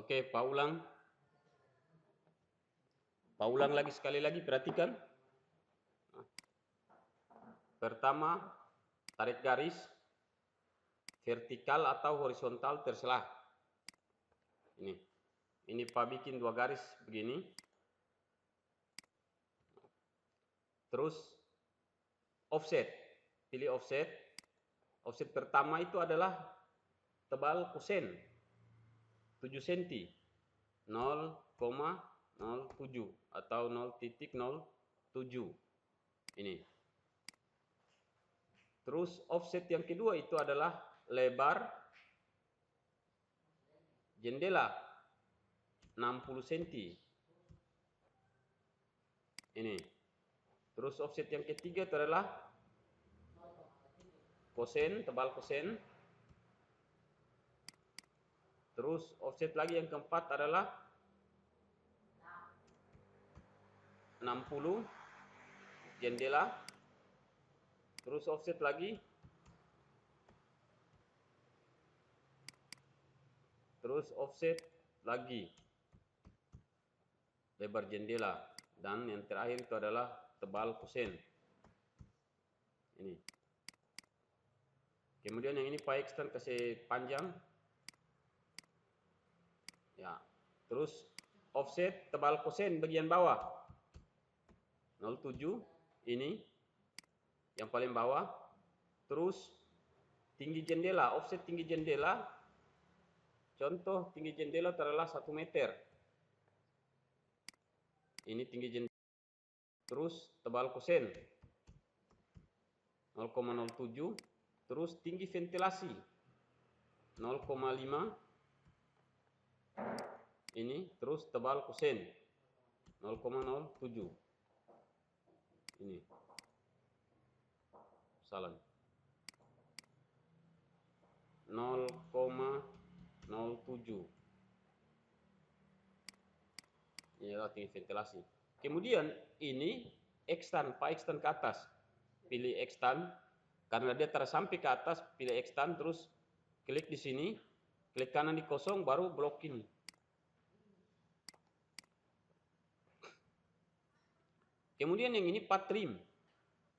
Oke, Pak ulang. Pak ulang lagi sekali lagi, perhatikan. Pertama, tarik garis vertikal atau horizontal terserah. Ini Pak bikin 2 garis begini. Terus offset, pilih offset. Offset pertama itu adalah tebal kosen 7 cm, 0,07 atau 0,07 ini. Terus offset yang kedua itu adalah lebar jendela 60 cm ini. Terus offset yang ketiga itu adalah kosen, tebal kosen. Terus offset lagi yang keempat adalah 60 jendela. Terus offset lagi. Terus offset lagi lebar jendela. Dan yang terakhir itu adalah tebal kosen. Ini. Kemudian yang ini Pak extend kasih panjang. Ya. Terus offset tebal kosen bagian bawah 0,7 ini yang paling bawah. Terus tinggi jendela, offset tinggi jendela. Contoh tinggi jendela adalah 1 meter. Ini tinggi jendela. Terus tebal kosen 0,07. Terus tinggi ventilasi 0,5 ini. Terus tebal kosen 0,07 ini. Salah, 0,07 ini adalah tinggi ventilasi. Kemudian ini extend, Pak extend ke atas. Pilih extend. Karena dia tersampai ke atas, pilih extend, terus klik di sini, klik kanan di kosong, baru blok ini. Kemudian yang ini Pak trim.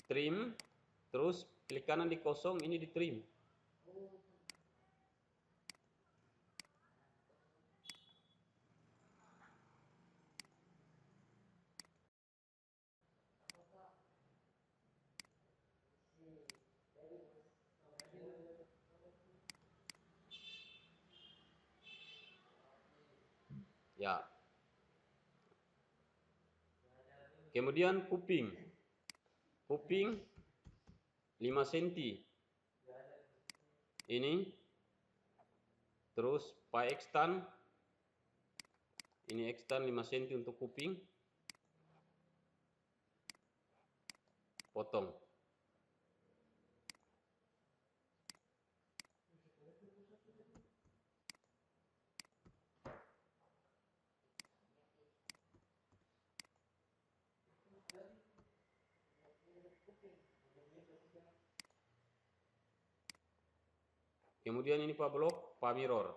Trim, terus klik kanan di kosong, ini di trim. Ya. Kemudian kuping. Kuping 5 cm. Ini. Terus Pak extend. Ini extend 5 cm untuk kuping. Potong. Kemudian ini Pak blok, Pak mirror.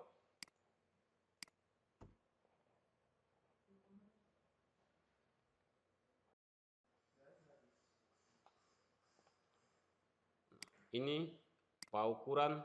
Ini Pak ukuran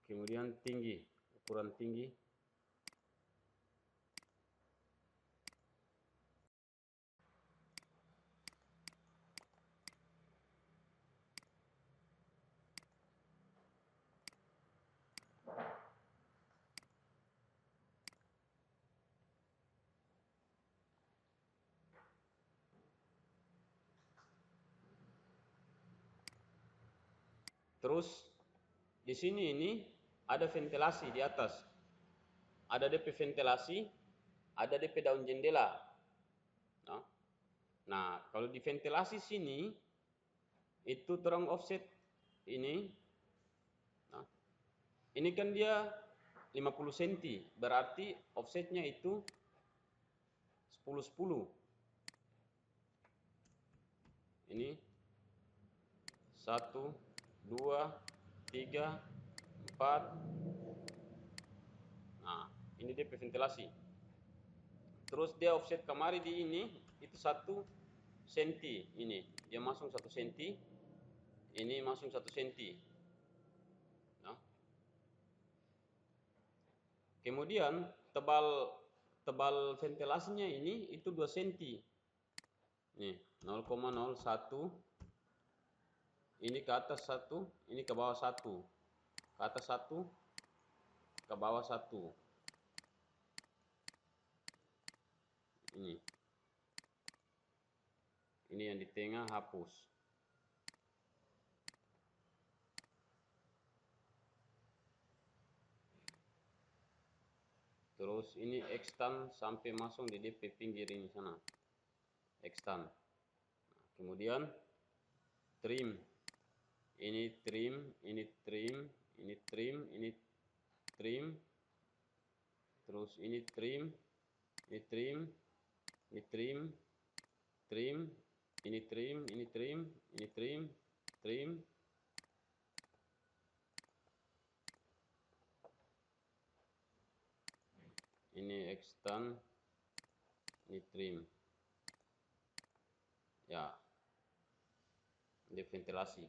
kemudian tinggi, ukuran tinggi. Terus di sini ini ada ventilasi di atas. Ada DP ventilasi, ada DP daun jendela. Nah, kalau di ventilasi sini itu terang offset ini. Nah, ini kan dia 50 cm, berarti offsetnya itu 10-10. Ini 1, 2, 3, 4. Nah, ini dia ventilasi. Terus dia offset kemari di ini itu 1 cm. Ini dia masuk 1 cm. Ini masuk 1 cm. Nah. Kemudian tebal ventilasinya ini itu 2 cm. Nih, 0,01. Ini ke atas 1, ini ke bawah 1. Ke atas 1, ke bawah 1. Ini. Ini yang di tengah hapus. Terus ini extend sampai masuk di DP pinggir ini sana. Extend. Nah, kemudian trim. Ini trim, ini trim, ini trim, ini trim. Terus ini trim, ini trim, ini trim, trim, ini trim, ini trim, ini trim, trim. Ini extend, ini trim. Ya, ini ventilasi.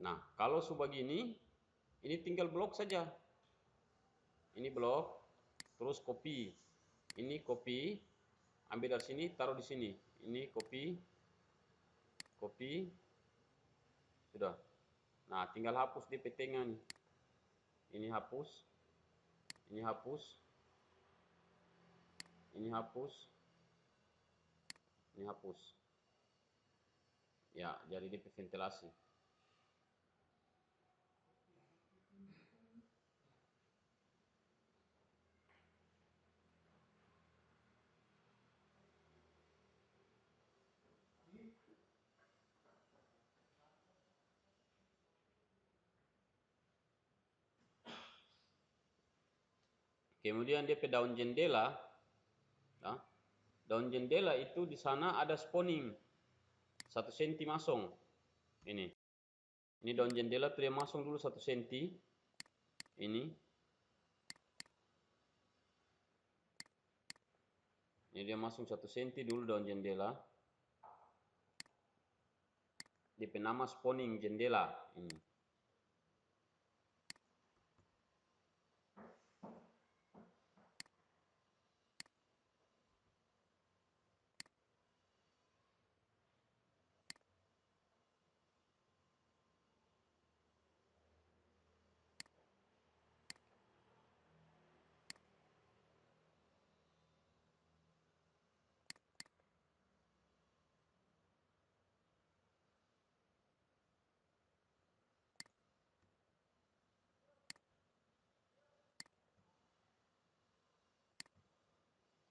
Nah, kalau sebegini, ini tinggal blok saja. Ini blok, terus kopi. Ini kopi, ambil dari sini, taruh di sini. Ini kopi, kopi, sudah. Nah, tinggal hapus di tengah nih. Ini hapus, ini hapus, ini hapus, ini hapus. Ya, jadi di ventilasi. Kemudian dia daun jendela. Nah, daun jendela itu di sana ada spawning 1 cm masung. Ini daun jendela tuh dia masung dulu 1 cm. Ini dia masung 1 cm dulu daun jendela. DP nama spawning jendela ini.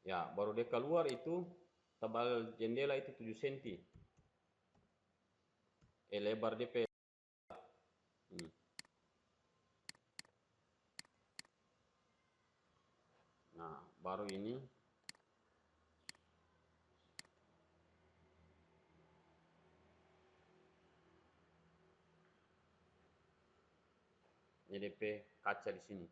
Ya, baru dia keluar itu tebal jendela itu 7 cm. Lebar DP. Nah, baru ini DP kaca di sini.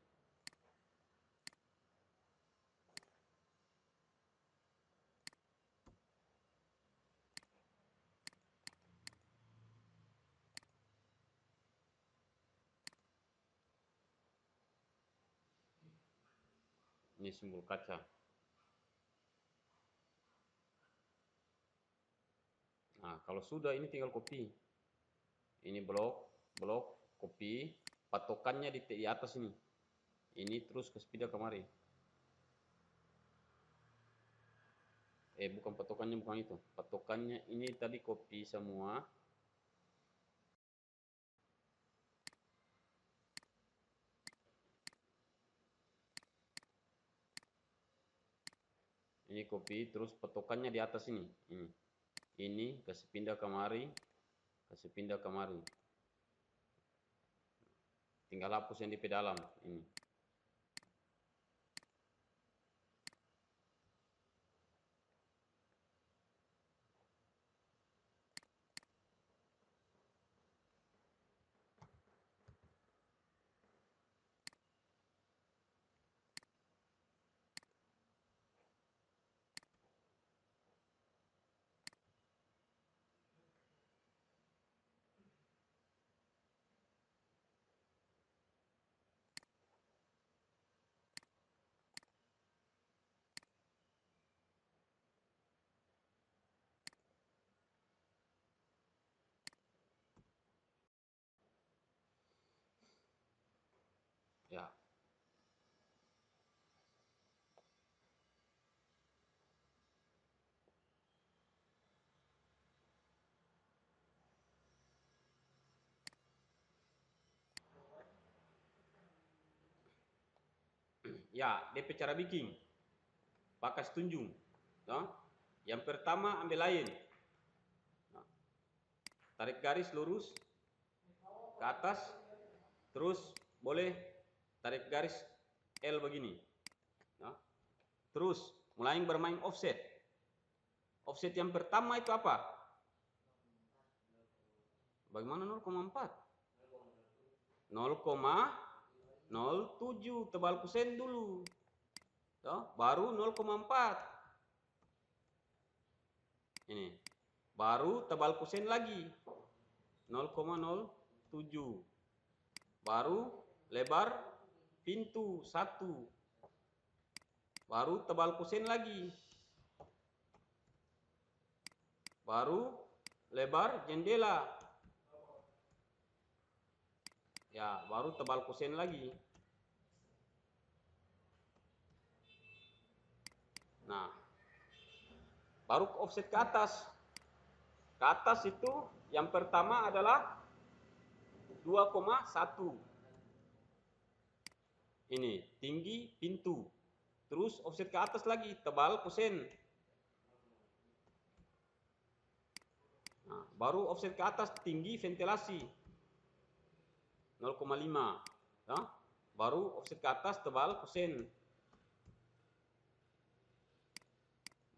Ini simbol kaca. Nah, kalau sudah ini tinggal kopi. Ini blok, kopi, patokannya di atas ini. Ini terus ke sepeda kemari. Bukan patokannya, bukan itu. Patokannya ini tadi kopi semua. Ini copy, terus petokannya di atas ini. Ini kasih pindah kemari, kasih pindah kemari. Tinggal hapus yang di pedalam ini. Ya. Ya, DP cara bikin. Pakai tunjung. No? Yang pertama ambil lain. No. Tarik garis lurus ke atas. Terus boleh tarik garis L begini. No? Terus mulai bermain offset. Offset yang pertama itu apa? Bagaimana 0,4? 0,07 tebal kusen dulu. Toh, baru 0,4. Ini. Baru tebal kusen lagi. 0,07. Baru lebar pintu 1. Baru tebal kusen lagi. Baru lebar jendela. Ya, baru tebal kusen lagi. Nah, baru offset ke atas. Ke atas itu yang pertama adalah 2,1. Ini tinggi pintu. Terus offset ke atas lagi, tebal kusen. Nah, baru offset ke atas tinggi ventilasi 0,5. Ya. Baru offset ke atas tebal kusen.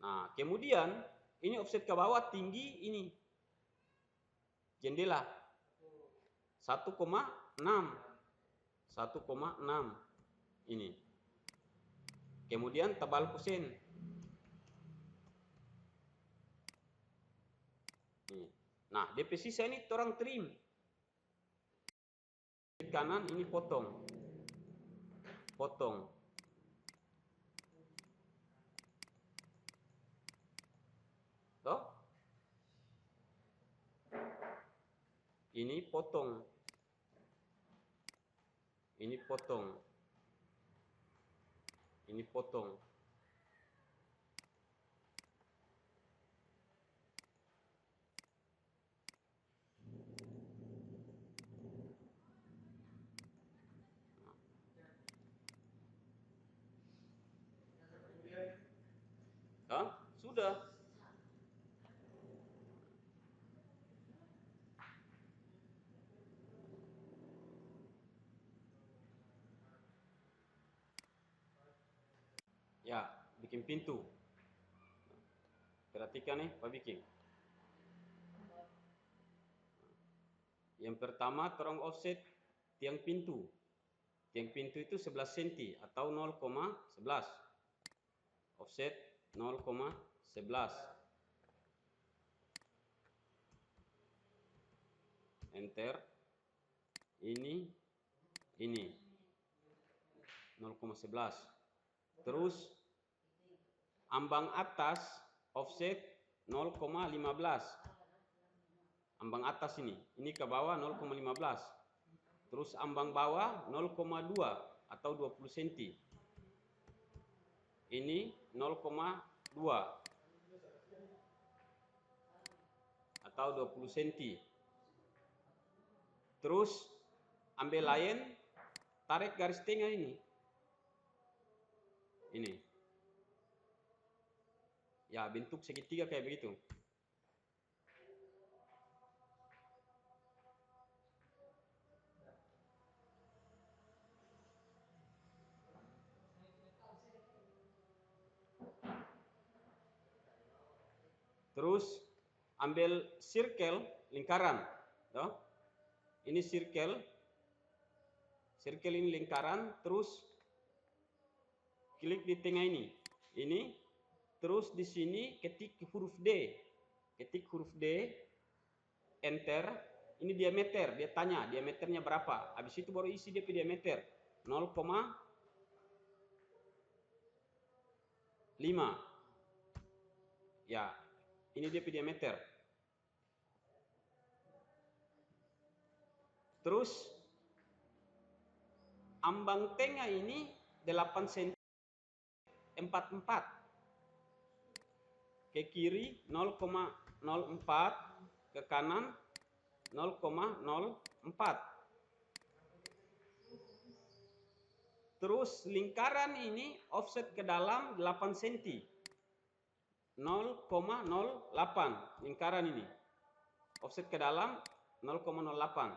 Nah, kemudian ini offset ke bawah tinggi ini jendela 1,6. 1,6 ini. Kemudian tebal kusen. Nah, DP sisa ini orang trim. Kanan ini potong. Potong. Toh? Ini potong. Ini potong. Ini potong. Hah? Sudah. Ya, bikin pintu. Perhatikan nih, Pak bikin. Yang pertama, terong offset tiang pintu. Tiang pintu itu 11 cm atau 0,11. Offset 0,11. Enter. Ini 0,11. Terus ambang atas offset 0,15. Ambang atas ini ke bawah 0,15. Terus ambang bawah 0,2 atau 20 cm. Ini 0,2 atau 20 cm. Terus ambil lain, tarik garis tengah ini. Ini. Ya, bentuk segitiga kayak begitu. Terus ambil circle, lingkaran. Toh. Ini circle. Circle ini lingkaran, terus klik di tengah ini. Ini, terus di sini ketik huruf D. Ketik huruf D, enter. Ini diameter, dia tanya diameternya berapa. Habis itu baru isi dia diameter. 0,5. Ya, ini dia diameter. Terus ambang tengah ini 8 cm 44. Ke kiri 0,04, ke kanan 0,04. Terus lingkaran ini offset ke dalam 8 cm. 0,08 lingkaran ini. Offset ke dalam 0,08.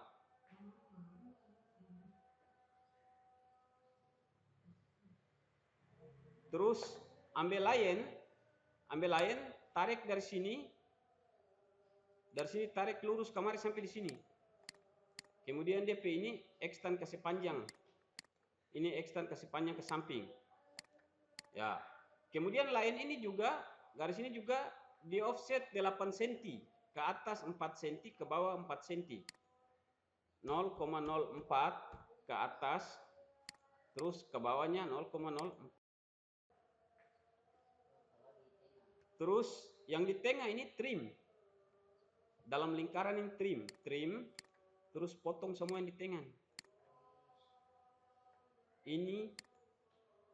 Terus ambil line, tarik dari sini tarik lurus kemari sampai di sini. Kemudian DP ini extend kasih panjang. Ini extend kasih panjang ke samping. Ya. Kemudian line ini juga, garis ini juga di offset 8 cm. Ke atas 4 cm, ke bawah 4 cm. 0,04 ke atas, terus ke bawahnya 0,04. Terus yang di tengah ini trim. Dalam lingkaran ini trim, terus potong semua yang di tengah. Ini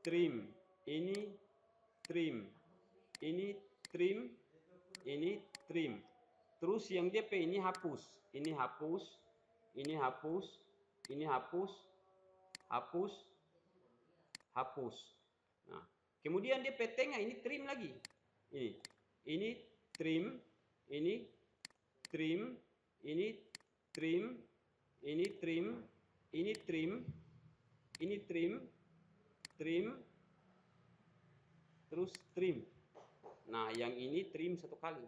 trim, ini trim, ini trim, ini trim. Terus yang DP ini hapus, ini hapus, ini hapus, ini hapus, hapus, hapus. Nah, kemudian DP tengah ini trim lagi. Ini trim, ini trim, ini trim, ini trim, ini trim, ini trim, trim, terus trim. Nah, yang ini trim satu kali.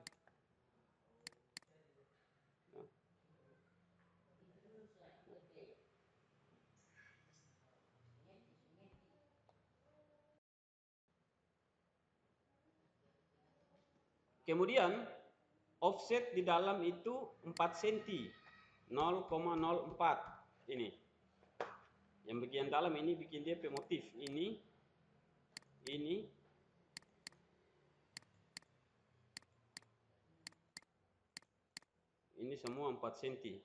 Kemudian offset di dalam itu 4 cm. 0,04 ini. Yang bagian dalam ini bikin dia motif. Ini semua 4 cm.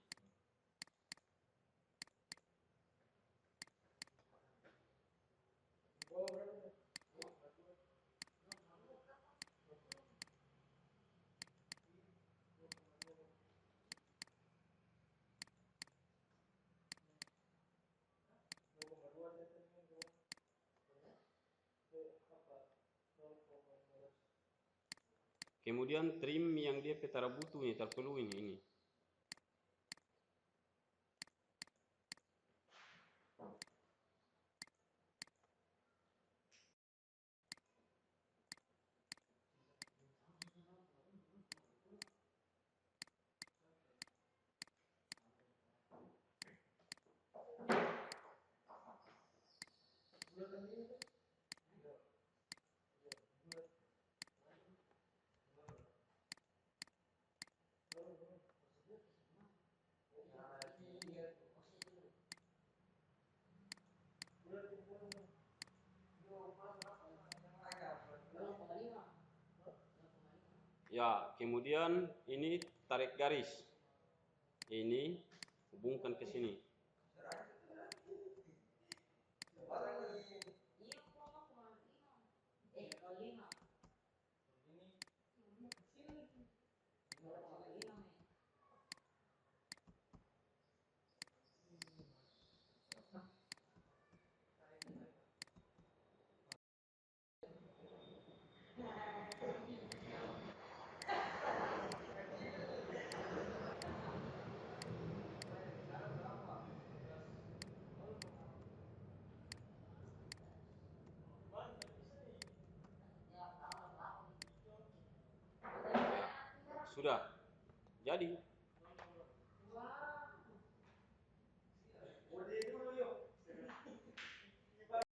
Kemudian trim yang dia petara butuh ini, terperlu ini. Ya, kemudian ini tarik garis. Ini hubungkan ke sini. sudah jadi.